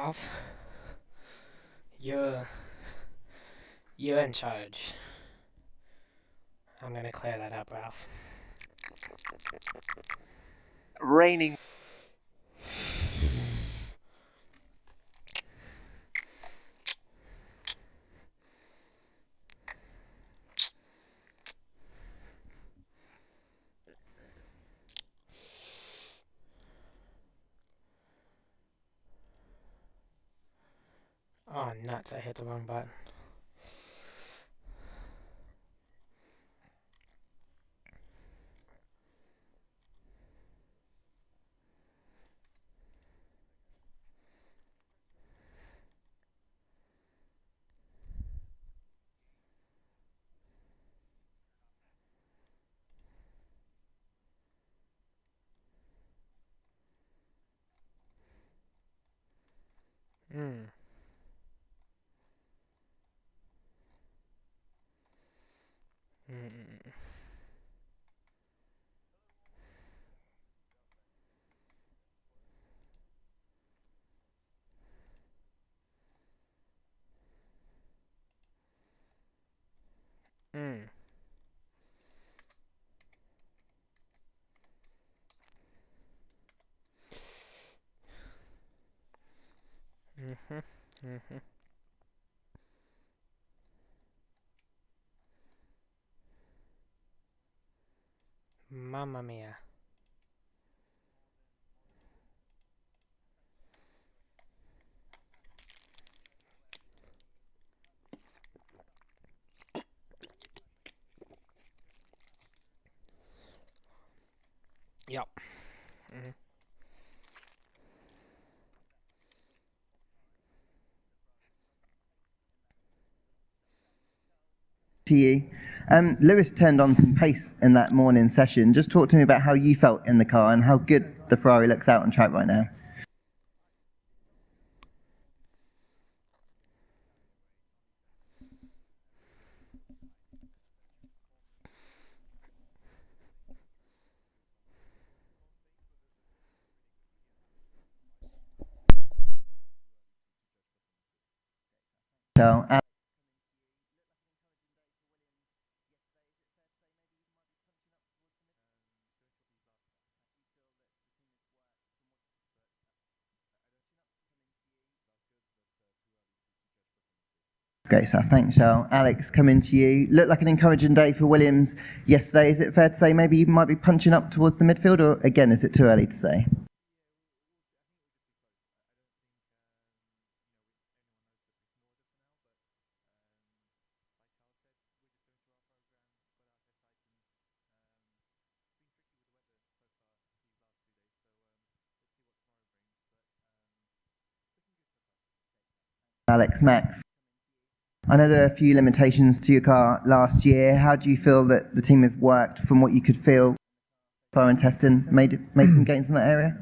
Ralph. You're you're in charge. I'm gonna clear that up, Ralph. Raining. Oh nuts! I hit the wrong button. Hmm. Hmm. Hmm. Mhm. Mhm. Mamma mia. Yep. Mhm. To you. Lewis turned on some pace in that morning session. Just talk to me about how you felt in the car and how good the Ferrari looks out on track right now. So, great stuff. Thanks, Charles. Alex, coming to you. Looked like an encouraging day for Williams yesterday. Is it fair to say maybe you might be punching up towards the midfield, or again, is it too early to say? Alex, Max. I know there are a few limitations to your car last year. How do you feel that the team have worked from what you could feel far in testing, made some gains in that area?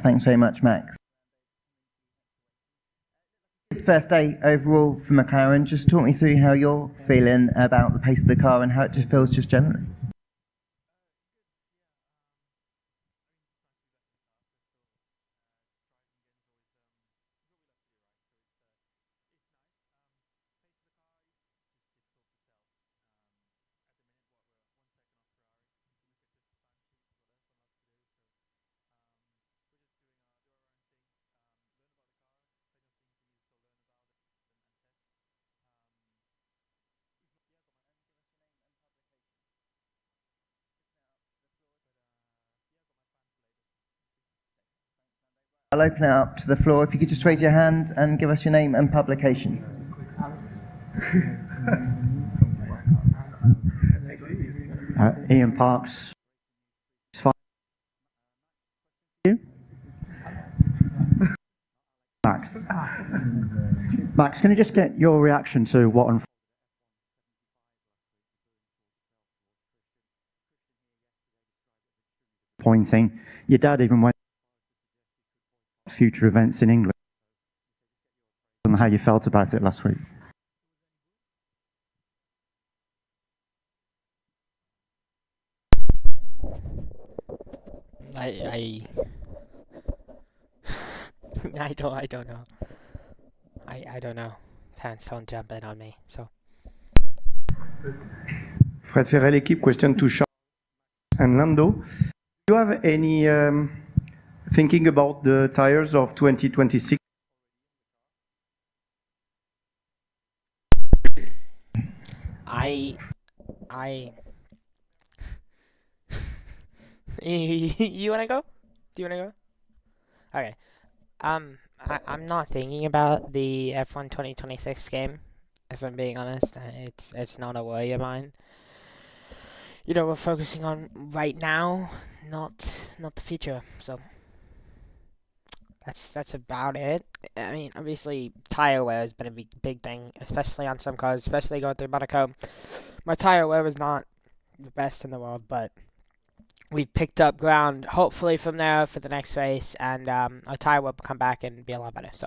Thanks very much, Max. First day overall for McLaren. Just talk me through how you're feeling about the pace of the car and how it just feels just generally. I'll open it up to the floor. If you could just raise your hand and give us your name and publication. Ian Parks. You? Max. Max, can you just get your reaction to what unfolded? Pointing. Your dad even went to future events in England and how you felt about it last week. I I don't know. I don't know. Parents don't jump in on me, so. Fred Ferrell l'équipe, question to Charles and Lando. Do you have any thinking about the tires of 2026? I you wanna go? Do you wanna go? Okay. I'm not thinking about the F1 2026 game. If I'm being honest, it's not a worry of mine. You know, we're focusing on right now, not the future. So that's about it. I mean, obviously, tire wear has been a big thing, especially on some cars, especially going through Monaco. My tire wear was not the best in the world, but we've picked up ground, hopefully, from there for the next race, and our tire will come back and be a lot better. So.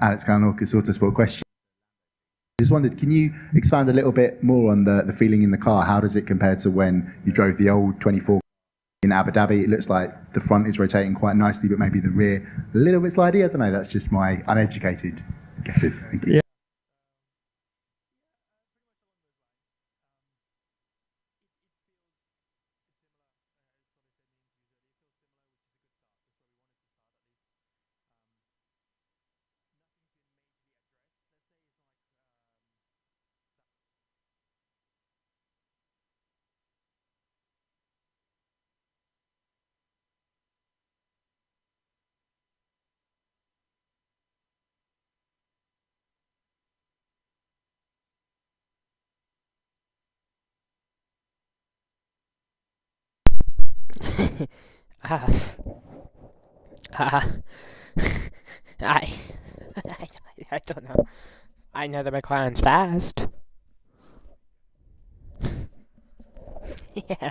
Alex Galnorcus, Autosport question. Just wondered, can you expand a little bit more on the feeling in the car? How does it compare to when you drove the old 24 in Abu Dhabi? It looks like the front is rotating quite nicely, but maybe the rear a little bit slidey. I don't know, that's just my uneducated guesses. Thank you. Yeah. uh, uh, I, I don't know. I know the McLaren's fast. Yeah.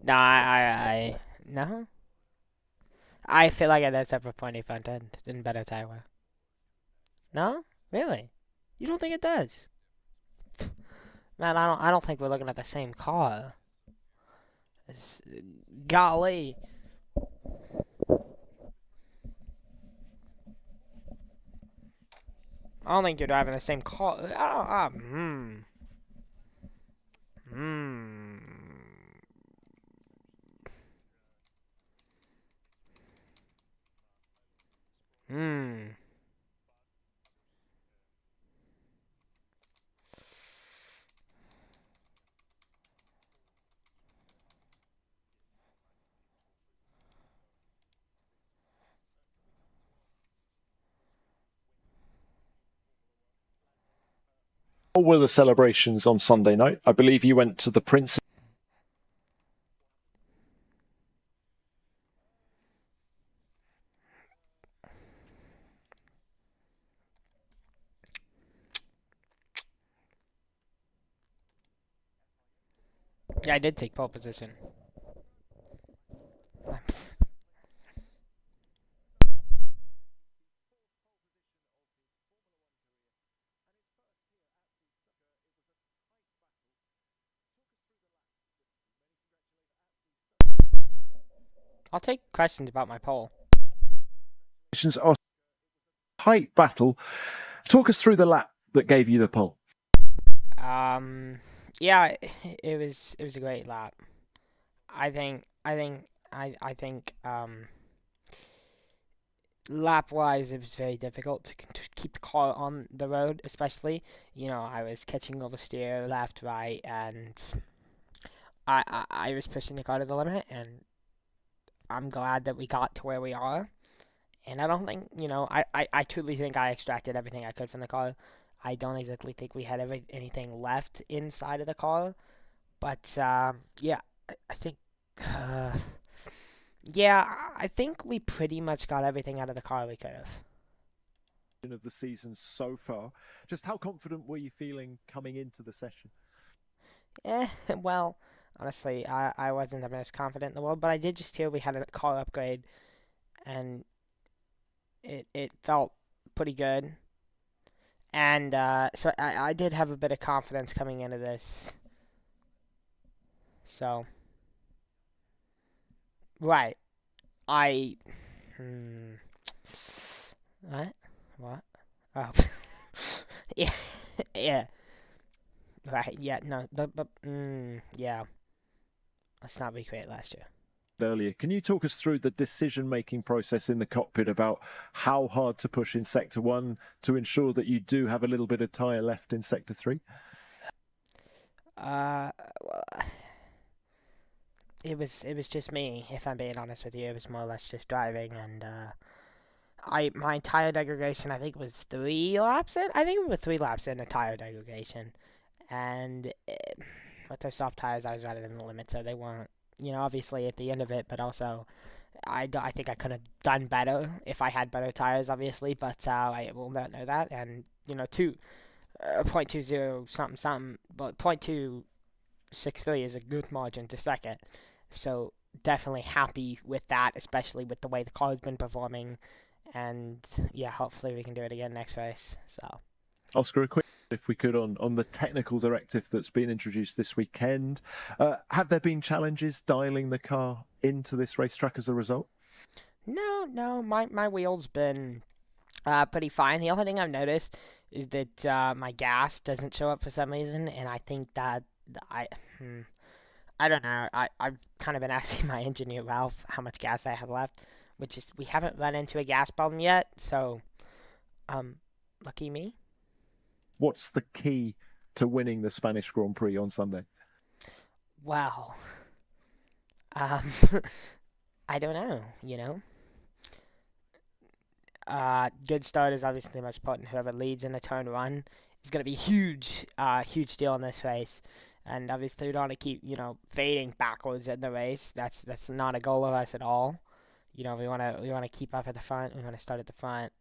No, no. I feel like it does have a pointy front end and better tire wear. No? Really? You don't think it does? Man, I don't think we're looking at the same car. Golly. I don't think you're driving the same car. Hmm. Hmm. What were the celebrations on Sunday night? I believe you went to the Prince. Yeah, I did take pole position. I'll take questions about my pole. Are tight battle. Talk us through the lap that gave you the pole. Yeah, it was a great lap. I think lap wise it was very difficult to keep the car on the road, especially. You know, I was catching oversteer left, right, and I was pushing the car to the limit, and I'm glad that we got to where we are. And I don't think, I truly think I extracted everything I could from the car. I don't exactly think we had anything left inside of the car. But, yeah, I think, uh, yeah, I think we pretty much got everything out of the car we could have. Of the season so far. Just how confident were you feeling coming into the session? Well, honestly, I wasn't the most confident in the world, but I did just hear we had a car upgrade, and it felt pretty good. And so I did have a bit of confidence coming into this. So, right. I. Hmm. What? What? Oh. Yeah. Yeah. Right. Yeah. No. But. Yeah. Let's not recreate last year. Earlier, can you talk us through the decision-making process in the cockpit about how hard to push in Sector 1 to ensure that you do have a little bit of tyre left in Sector 3? Well, it was just me, if I'm being honest with you. It was more or less just driving, and my tire degradation I think was 3 laps in. I think we were 3 laps in a tire degradation, and with those soft tires, I was right in the limit, so they weren't, obviously at the end of it, but also I think I could have done better if I had better tires, obviously, but I will not know that, and 0.20 something something, but 0.263 is a good margin to second, so definitely happy with that, especially with the way the car's been performing, and yeah, hopefully we can do it again next race. So, Oscar, a quick, if we could, on the technical directive that's been introduced this weekend. Have there been challenges dialing the car into this racetrack as a result? no, my wheel's been pretty fine. The only thing I've noticed is that my gas doesn't show up for some reason, and I think that I don't know. I've kind of been asking my engineer Ralph how much gas I have left, which is we haven't run into a gas problem yet, so lucky me. What's the key to winning the Spanish Grand Prix on Sunday? Well, um, I don't know. Good start is obviously the most important. Whoever leads in the turn one is going to be huge, huge deal in this race. And obviously, we don't want to keep, fading backwards in the race. That's not a goal of us at all. We want to keep up at the front. We want to start at the front.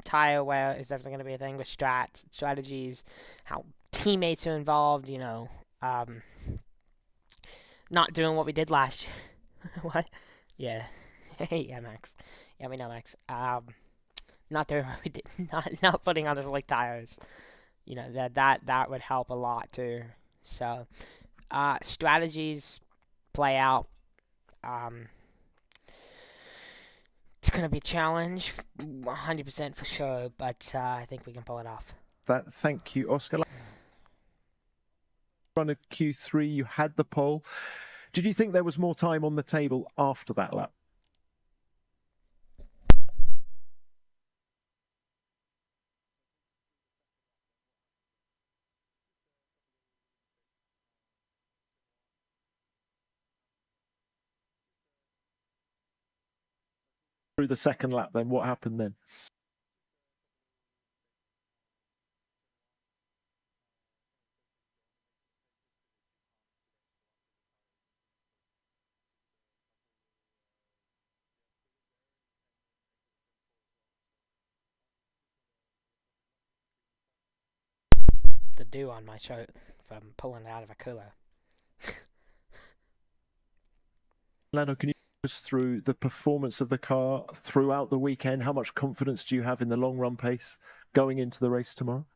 Tire wear is definitely going to be a thing with strategies, how teammates are involved. Not doing what we did last year. What? Yeah. Yeah, Max. Yeah, we know, Max. Not doing what we did. Not putting on the slick tires. That would help a lot too. So, strategies play out. It's gonna be a challenge, 100% for sure. But I think we can pull it off. Thank you, Oscar. Run of Q3, you had the pole. Did you think there was more time on the table after that lap? Through the second lap, then what happened then? The dew on my shirt from pulling it out of a cooler. Lando, can you take us through the performance of the car throughout the weekend? How much confidence do you have in the long run pace going into the race tomorrow?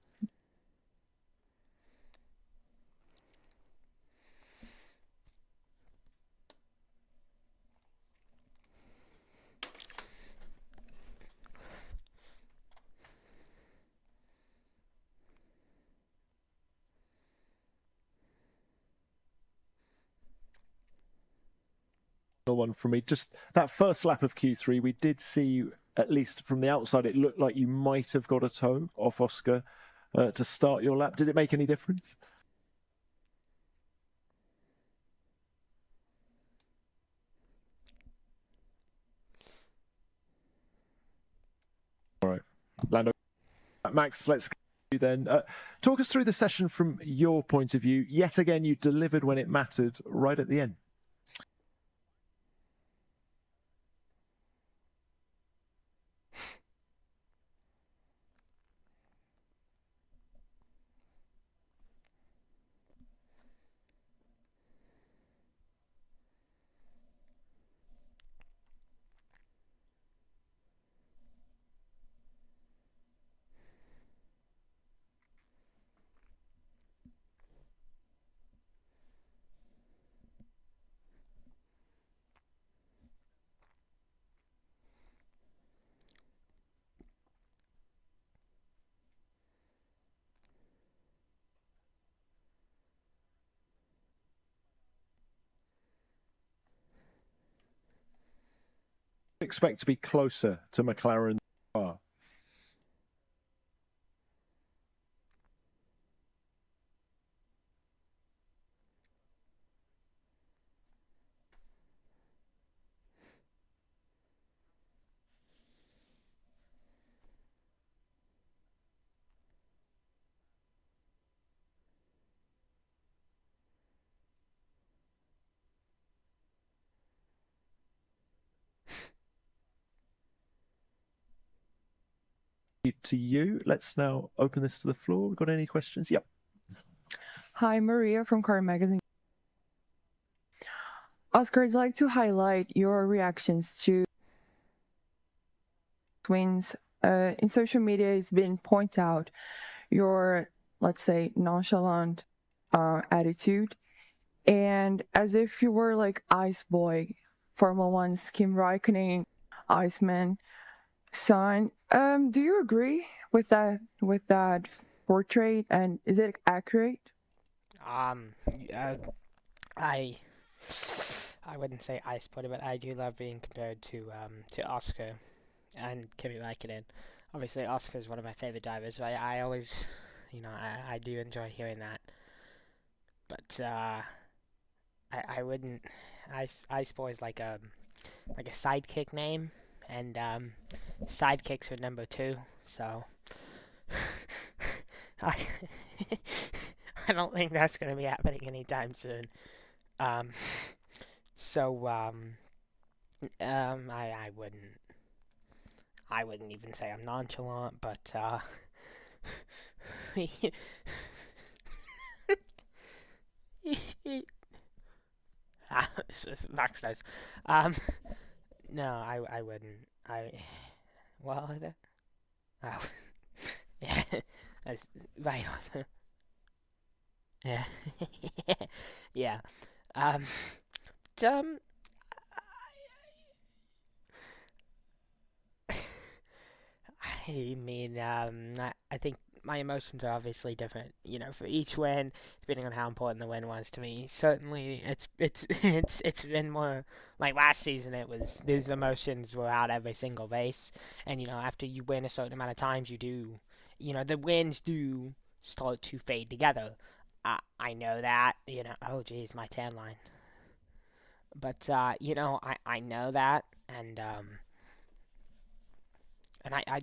One from me. Just that first lap of Q3, we did see, at least from the outside, it looked like you might have got a toe off Oscar to start your lap. Did it make any difference? Lando. Max, let's go to you then. Talk us through the session from your point of view. Yet again, you delivered when it mattered right at the end. Expect to be closer to McLaren than you are. To you. Let's now open this to the floor. We've got any questions? Yep. Hi, Maria from Car Magazine. Oscar, I'd like to highlight your reactions to twins. In social media, it's been pointed out your, let's say, nonchalant attitude, and as if you were like Ice Boy, Formula One's Kim Raikkonen, Iceman son. Do you agree with that portrait, and is it accurate? I wouldn't say Ice Boy, but I do love being compared to Oscar and Kimi Raikkonen. Obviously, Oscar is one of my favorite drivers, so I always, I do enjoy hearing that. But I wouldn't. Ice Boy is like a sidekick name, and sidekicks are number 2. So I I don't think that's going to be happening anytime soon. So I wouldn't even say I'm nonchalant, but Max knows. No, I wouldn't. Well, oh, yeah, that's right on. Yeah, yeah. Um, um, I mean, I think my emotions are obviously different, for each win, depending on how important the win was to me. Certainly, it's been more like last season. It was these emotions were out every single race, and after you win a certain amount of times, you do, the wins do start to fade together. I know that, Oh, geez, my tan line. But I know that, and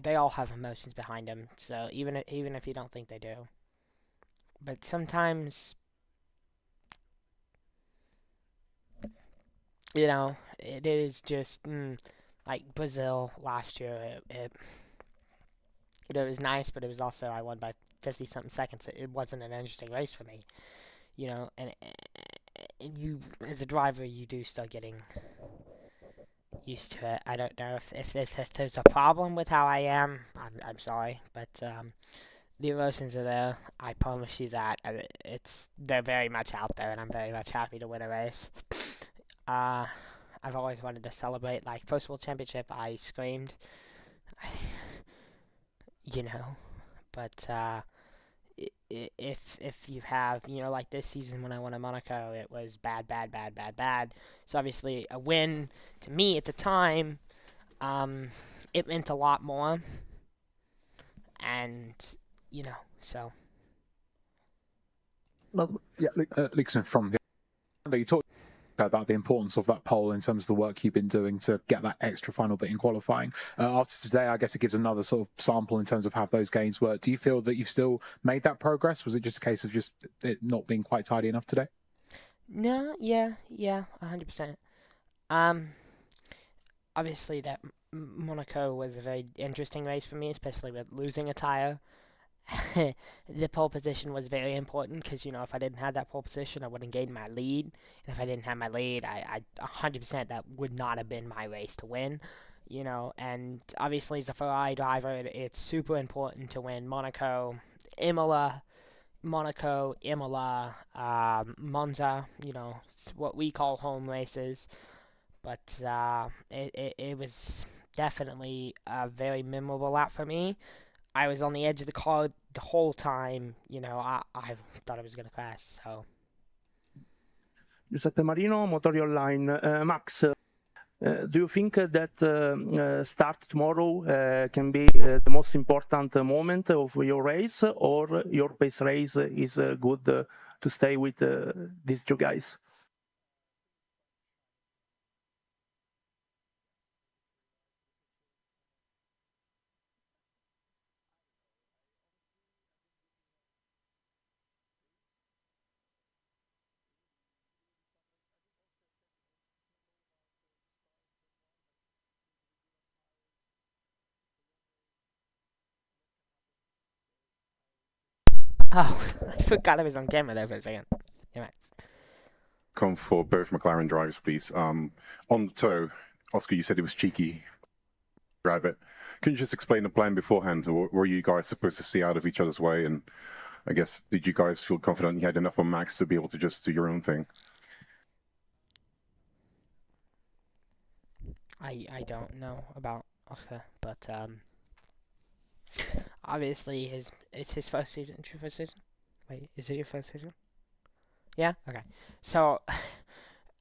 they all have emotions behind them. So even if you don't think they do, but sometimes it is just like Brazil last year. It was nice, but it was also I won by 50 something seconds. It wasn't an interesting race for me, and you as a driver you do start getting used to it. I don't know if there's a problem with how I am. I'm sorry, but the emotions are there. I promise you that. They're very much out there, and I'm very much happy to win a race. I've always wanted to celebrate. Like first world championship, I screamed, But if you have, like this season when I won at Monaco, it was bad, bad, bad, bad, bad. So obviously a win to me at the time, it meant a lot more. And, so. Yeah, Lukeson from the... You talked about the importance of that pole in terms of the work you've been doing to get that extra final bit in qualifying. After today, I guess it gives another sort of sample in terms of how those gains work. Do you feel that you've still made that progress? Was it just a case of just it not being quite tidy enough today? No, yeah, 100%. Obviously that Monaco was a very interesting race for me, especially with losing a tire. The pole position was very important because, you know, if I didn't have that pole position, I wouldn't gain my lead. And if I didn't have my lead, I 100% that would not have been my race to win, you know. And obviously, as a FerrarI driver, it's super important to win Imola, Monza, you know, what we call home races. But it was definitely a very memorable lap for me. I was on the edge of the car the whole time. You know, I thought I was going to crash, so. Giuseppe Marino, Motori Online. Max, do you think that start tomorrow can be the most important moment of your race, or your pace race is good to stay with these two guys? Oh, I forgot I was on camera there for a second. Yeah, Max. Come for both McLaren drivers, please. On the toe, Oscar, you said it was cheeky. Drive it. Can you just explain the plan beforehand? Or were you guys supposed to see out of each other's way? And I guess, did you guys feel confident you had enough on Max to be able to just do your own thing? I don't know about Oscar, but obviously it's his first season. It's your first season? Wait, is it your first season? Yeah? Okay. So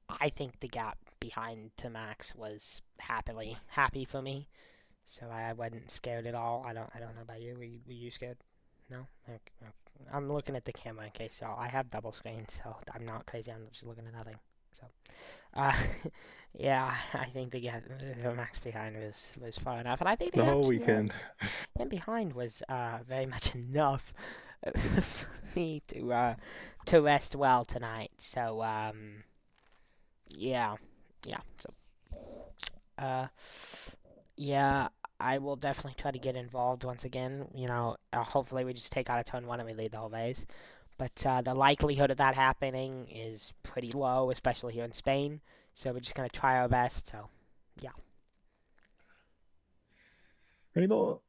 I think the gap behind to Max was happy for me. So I wasn't scared at all. I don't know about you. Were you scared? No? Okay. I'm looking at the camera in case, so I have double screen, so I'm not crazy. I'm just looking at nothing. So yeah, I think the Max behind was far enough, and I think the whole weekend. Him behind was very much enough for me to rest well tonight. So yeah. So yeah, I will definitely try to get involved once again. You know, hopefully we just take out a turn one and we lead the whole race. But the likelihood of that happening is pretty low, especially here in Spain. So we're just going to try our best. So, yeah. Any more?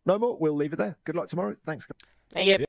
No more? We'll leave it there. Good luck tomorrow. Thanks. Thank you. Yeah.